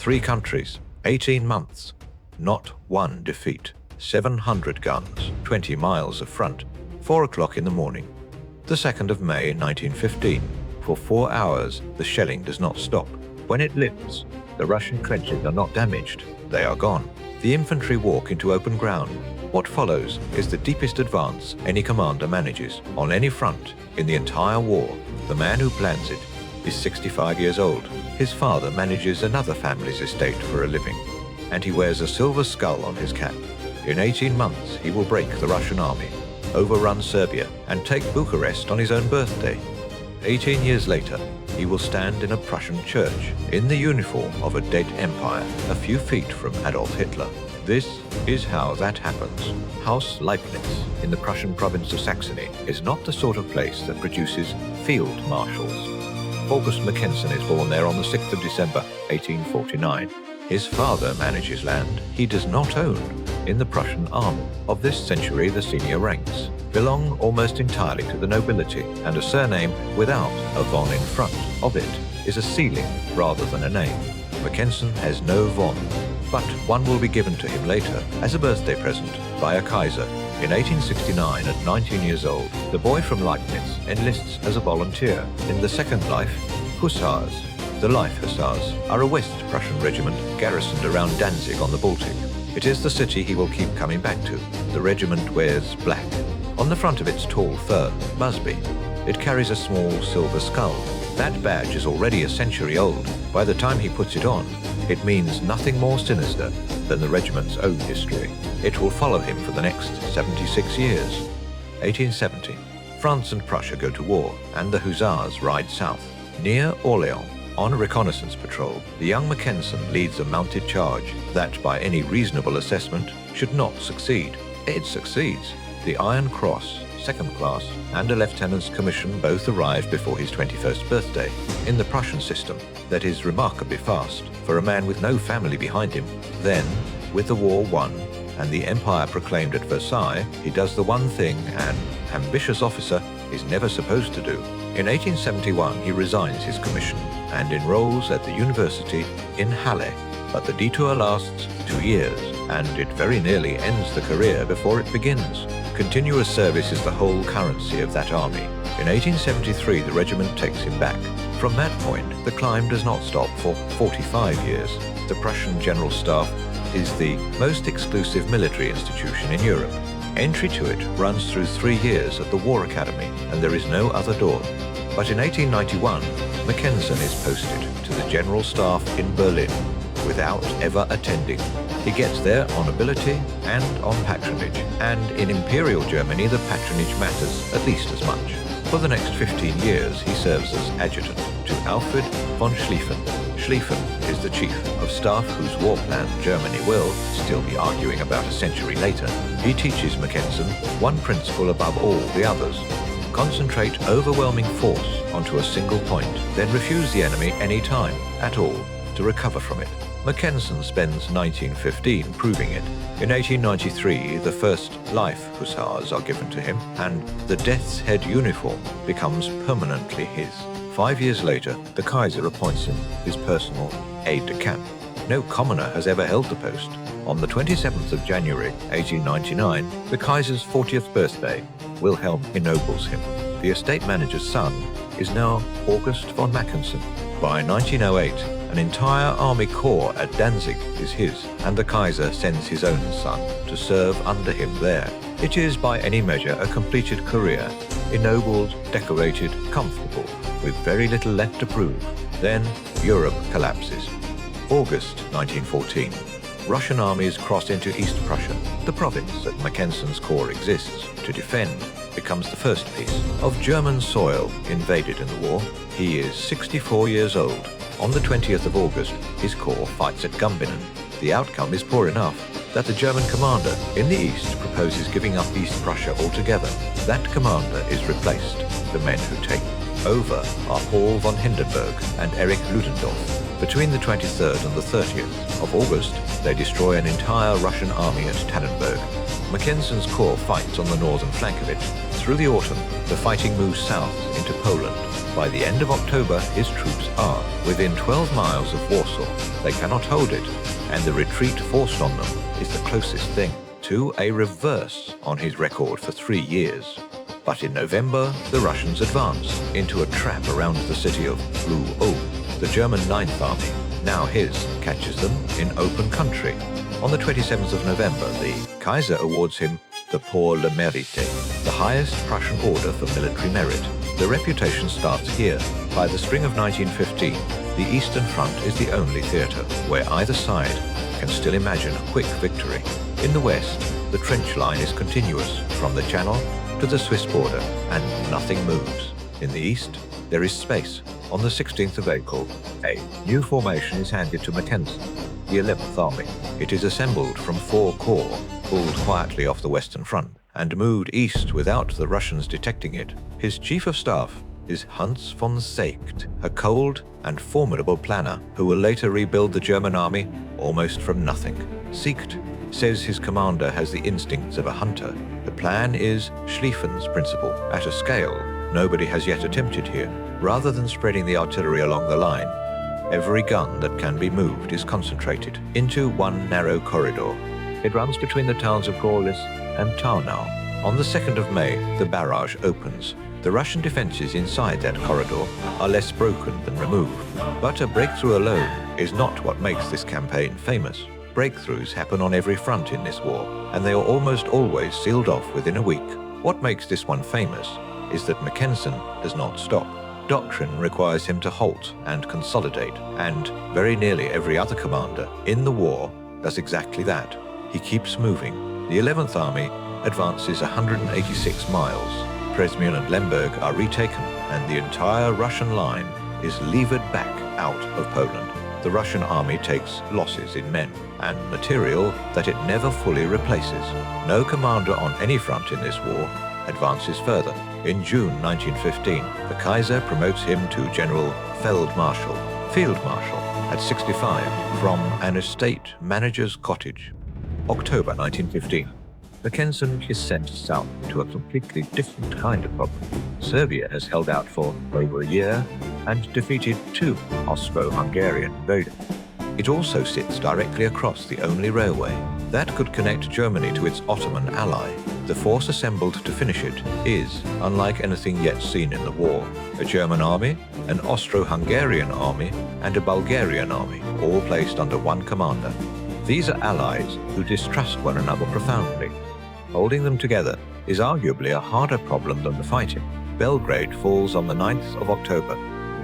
3 countries, 18 months, not one defeat, 700 guns, 20 miles of front, 4 o'clock in the morning. The 2nd of May 1915. For 4 hours, the shelling does not stop. When it lifts, the Russian trenches are not damaged, they are gone. The infantry walk into open ground. What follows is the deepest advance any commander manages on any front in the entire war. The man who plans it is 65 years old. His father manages another family's estate for a living, and he wears a silver skull on his cap. In 18 months, he will break the Russian army, overrun Serbia, and take Bucharest on his own birthday. 18 years later, he will stand in a Prussian church in the uniform of a dead empire a few feet from Adolf Hitler. This is how that happens. House Leibniz in the Prussian province of Saxony is not the sort of place that produces field marshals. August Mackensen is born there on the 6th of December, 1849. His father manages land he does not own in the Prussian army. Of this century, the senior ranks belong almost entirely to the nobility, and a surname without a von in front of it is a ceiling rather than a name. Mackensen has no von, but one will be given to him later as a birthday present by a Kaiser. In 1869, at 19 years old, the boy from Leibniz enlists as a volunteer in the 2nd Life Hussars. The Life Hussars are a West Prussian regiment garrisoned around Danzig on the Baltic. It is the city he will keep coming back to. The regiment wears black. On the front of its tall fur, busby, it carries a small silver skull. That badge is already a century old. By the time he puts it on, it means nothing more sinister than the regiment's own history. It will follow him for the next 76 years. 1870. France and Prussia go to war, and the Hussars ride south. Near Orléans, on a reconnaissance patrol, the young Mackensen leads a mounted charge that, by any reasonable assessment, should not succeed. It succeeds. The Iron Cross, 2nd class, and a lieutenant's commission both arrive before his 21st birthday. In the Prussian system, that is remarkably fast for a man with no family behind him. Then, with the war won and the empire proclaimed at Versailles, he does the one thing an ambitious officer is never supposed to do. In 1871, he resigns his commission and enrolls at the university in Halle. But the detour lasts 2 years, and it very nearly ends the career before it begins. Continuous service is the whole currency of that army. In 1873, the regiment takes him back. From that point, the climb does not stop for 45 years. The Prussian General Staff is the most exclusive military institution in Europe. Entry to it runs through 3 years at the War Academy, and there is no other door. But in 1891, Mackensen is posted to the General Staff in Berlin without ever attending. He gets there on ability and on patronage, and in Imperial Germany the patronage matters at least as much. For the next 15 years he serves as adjutant to Alfred von Schlieffen. Schlieffen is the chief of staff whose war plan Germany will still be arguing about a century later. He teaches Mackensen one principle above all the others: concentrate overwhelming force onto a single point, then refuse the enemy any time at all to recover from it. Mackensen spends 1915 proving it. In 1893, the 1st Life Hussars are given to him, and the Death's Head uniform becomes permanently his. 5 years later, the Kaiser appoints him his personal aide-de-camp. No commoner has ever held the post. On the 27th of January, 1899, the Kaiser's 40th birthday, Wilhelm ennobles him. The estate manager's son is now August von Mackensen. By 1908, an entire army corps at Danzig is his, and the Kaiser sends his own son to serve under him there. It is by any measure a completed career, ennobled, decorated, comfortable, with very little left to prove. Then Europe collapses. August 1914. Russian armies cross into East Prussia. The province that Mackensen's corps exists to defend becomes the first piece of German soil invaded in the war. He is 64 years old. On the 20th of August, his corps fights at Gumbinnen. The outcome is poor enough that the German commander in the east proposes giving up East Prussia altogether. That commander is replaced. The men who take over are Paul von Hindenburg and Erich Ludendorff. Between the 23rd and the 30th of August, they destroy an entire Russian army at Tannenberg. Mackensen's corps fights on the northern flank of it. Through the autumn, the fighting moves south into Poland. By the end of October, his troops are within 12 miles of Warsaw. They cannot hold it, and the retreat forced on them is the closest thing to a reverse on his record for 3 years. But in November, the Russians advance into a trap around the city of Blue-Ulm. The German Ninth Army, now his, catches them in open country. On the 27th of November, the Kaiser awards him the Pour le Mérite, the highest Prussian order for military merit. The reputation starts here. By the spring of 1915, the Eastern Front is the only theatre where either side can still imagine a quick victory. In the West, the trench line is continuous from the Channel to the Swiss border, and nothing moves. In the East, there is space. On the 16th of April, a new formation is handed to Mackensen, the 11th Army. It is assembled from 4 corps, pulled quietly off the Western Front, and moved east without the Russians detecting it. His chief of staff is August von Mackensen, a cold and formidable planner who will later rebuild the German army almost from nothing. Siecht says his commander has the instincts of a hunter. The plan is Schlieffen's principle, at a scale nobody has yet attempted here. Rather than spreading the artillery along the line, every gun that can be moved is concentrated into one narrow corridor. It runs between the towns of Gorlice and Tarnów. On the 2nd of May, the barrage opens. The Russian defenses inside that corridor are less broken than removed. But a breakthrough alone is not what makes this campaign famous. Breakthroughs happen on every front in this war, and they are almost always sealed off within a week. What makes this one famous is that Mackensen does not stop. Doctrine requires him to halt and consolidate, and very nearly every other commander in the war does exactly that. He keeps moving. The 11th Army advances 186 miles. Przemysl and Lemberg are retaken, and the entire Russian line is levered back out of Poland. The Russian army takes losses in men and material that it never fully replaces. No commander on any front in this war advances further. In June 1915, the Kaiser promotes him to General Feldmarschall, Field Marshal, at 65, from an estate manager's cottage. October 1915. Mackensen is sent south to a completely different kind of problem. Serbia has held out for over a year and defeated 2 Austro-Hungarian invaders. It also sits directly across the only railway that could connect Germany to its Ottoman ally. The force assembled to finish it is unlike anything yet seen in the war. A German army, an Austro-Hungarian army, and a Bulgarian army, all placed under one commander. These are allies who distrust one another profoundly. Holding them together is arguably a harder problem than the fighting. Belgrade falls on the 9th of October,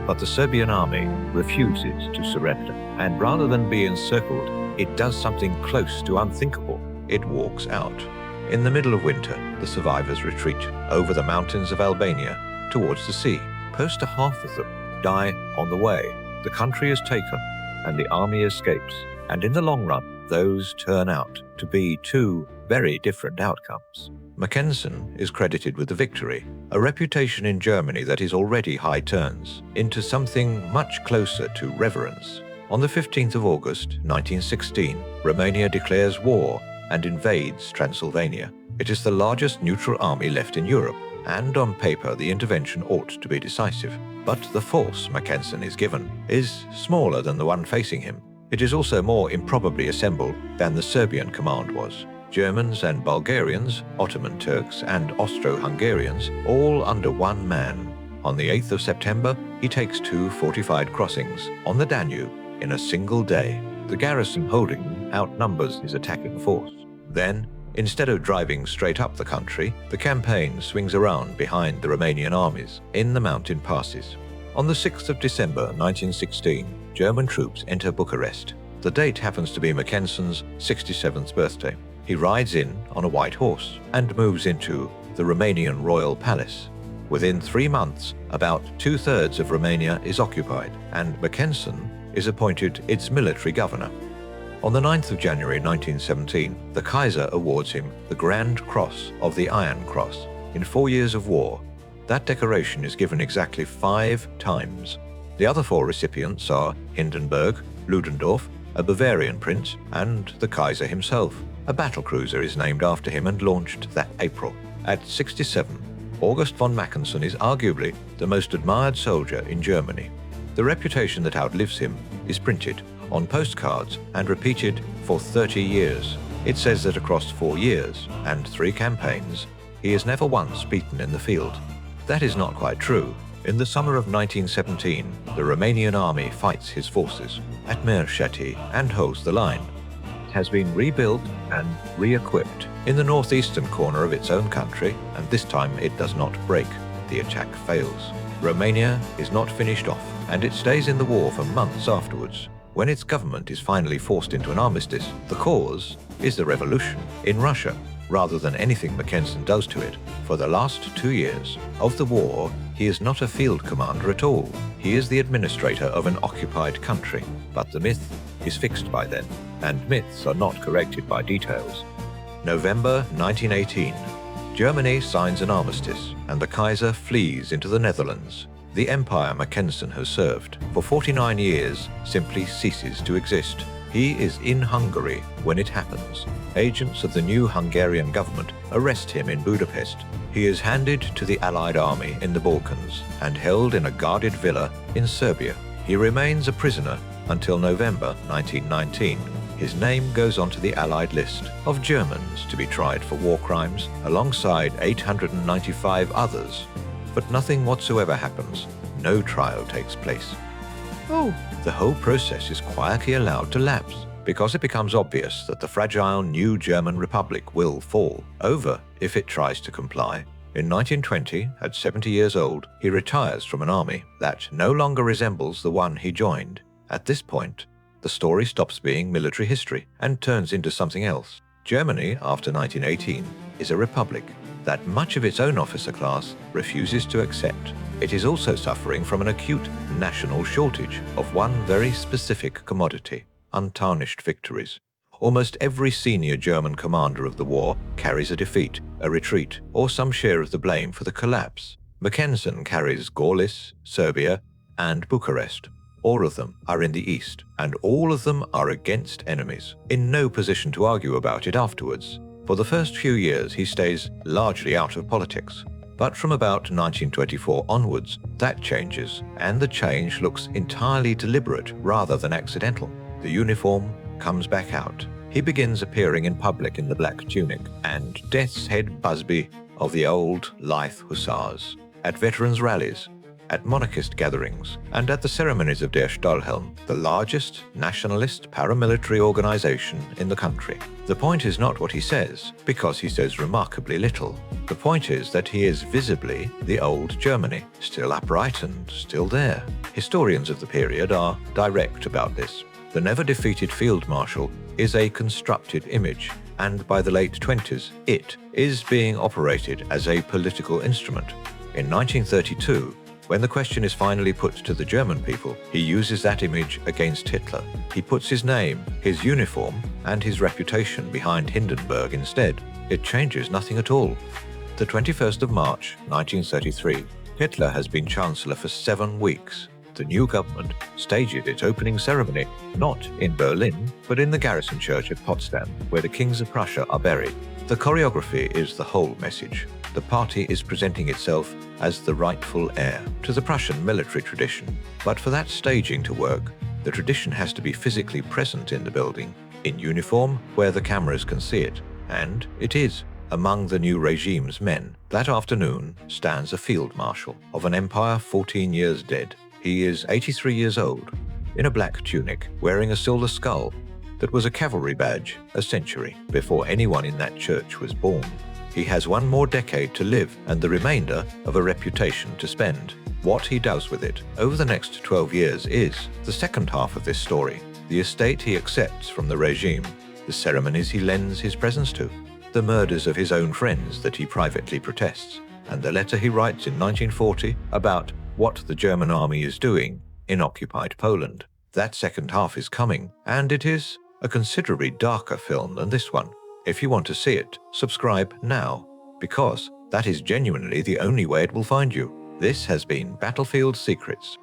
but the Serbian army refuses to surrender, and rather than be encircled, it does something close to unthinkable. It walks out. In the middle of winter, the survivors retreat over the mountains of Albania towards the sea. Close to half of them die on the way. The country is taken, and the army escapes, and in the long run, those turn out to be 2 very different outcomes. Mackensen is credited with the victory, a reputation in Germany that is already high turns into something much closer to reverence. On the 15th of August, 1916, Romania declares war and invades Transylvania. It is the largest neutral army left in Europe, and on paper the intervention ought to be decisive. But the force Mackensen is given is smaller than the one facing him. It is also more improbably assembled than the Serbian command was. Germans and Bulgarians, Ottoman Turks and Austro-Hungarians, all under one man. On the 8th of September, he takes 2 fortified crossings on the Danube in a single day. The garrison holding them outnumbers his attacking force. Then, instead of driving straight up the country, the campaign swings around behind the Romanian armies in the mountain passes. On the 6th of December 1916, German troops enter Bucharest. The date happens to be Mackensen's 67th birthday. He rides in on a white horse and moves into the Romanian royal palace. Within 3 months, about 2/3 of Romania is occupied, and Mackensen is appointed its military governor. On the 9th of January 1917, the Kaiser awards him the Grand Cross of the Iron Cross. In 4 years of war, that decoration is given exactly 5 times. The other 4 recipients are Hindenburg, Ludendorff, a Bavarian prince, and the Kaiser himself. A battlecruiser is named after him and launched that April. At 67, August von Mackensen is arguably the most admired soldier in Germany. The reputation that outlives him is printed on postcards and repeated for 30 years. It says that across 4 years and 3 campaigns, he is never once beaten in the field. That is not quite true. In the summer of 1917, the Romanian army fights his forces at Marshal and holds the line. It has been rebuilt and re-equipped in the northeastern corner of its own country, and this time it does not break. The attack fails. Romania is not finished off, and it stays in the war for months afterwards. When its government is finally forced into an armistice, the cause is the revolution in Russia, rather than anything Mackensen does to it. For the last 2 years of the war, he is not a field commander at all. He is the administrator of an occupied country. But the myth is fixed by then, and myths are not corrected by details. November 1918. Germany signs an armistice, and the Kaiser flees into the Netherlands. The empire Mackensen has served for 49 years simply ceases to exist. He is in Hungary when it happens. Agents of the new Hungarian government arrest him in Budapest. He is handed to the Allied army in the Balkans and held in a guarded villa in Serbia. He remains a prisoner until November 1919. His name goes onto the Allied list of Germans to be tried for war crimes alongside 895 others. But nothing whatsoever happens. No trial takes place. The whole process is quietly allowed to lapse because it becomes obvious that the fragile new German Republic will fall over if it tries to comply. In 1920, at 70 years old, he retires from an army that no longer resembles the one he joined. At this point, the story stops being military history and turns into something else. Germany, after 1918, is a republic that much of its own officer class refuses to accept. It is also suffering from an acute national shortage of one very specific commodity: untarnished victories. Almost every senior German commander of the war carries a defeat, a retreat, or some share of the blame for the collapse. Mackensen carries Gorlice, Serbia, and Bucharest. All of them are in the east, and all of them are against enemies, in no position to argue about it afterwards. For the first few years, he stays largely out of politics. But from about 1924 onwards, that changes, and the change looks entirely deliberate rather than accidental. The uniform comes back out. He begins appearing in public in the black tunic and death's head busby of the old Life Hussars, at veterans' rallies, at monarchist gatherings, and at the ceremonies of Der Stahlhelm, the largest nationalist paramilitary organization in the country. The point is not what he says, because he says remarkably little. The point is that he is visibly the old Germany, still upright and still there. Historians of the period are direct about this. The never-defeated field marshal is a constructed image, and by the late 20s, it is being operated as a political instrument. In 1932, when the question is finally put to the German people, he uses that image against Hitler. He puts his name, his uniform, and his reputation behind Hindenburg instead. It changes nothing at all. The 21st of March, 1933, Hitler has been Chancellor for 7 weeks. The new government stages its opening ceremony not in Berlin, but in the garrison church at Potsdam, where the kings of Prussia are buried. The choreography is the whole message. The party is presenting itself as the rightful heir to the Prussian military tradition. But for that staging to work, the tradition has to be physically present in the building, in uniform where the cameras can see it. And it is. Among the new regime's men, that afternoon stands a field marshal of an empire 14 years dead. He is 83 years old, in a black tunic, wearing a silver skull that was a cavalry badge a century before anyone in that church was born. He has 1 more decade to live and the remainder of a reputation to spend. What he does with it over the next 12 years is the second half of this story: the estate he accepts from the regime, the ceremonies he lends his presence to, the murders of his own friends that he privately protests, and the letter he writes in 1940 about what the German army is doing in occupied Poland. That second half is coming, and it is a considerably darker film than this one. If you want to see it, subscribe now, because that is genuinely the only way it will find you. This has been Battlefield Secrets.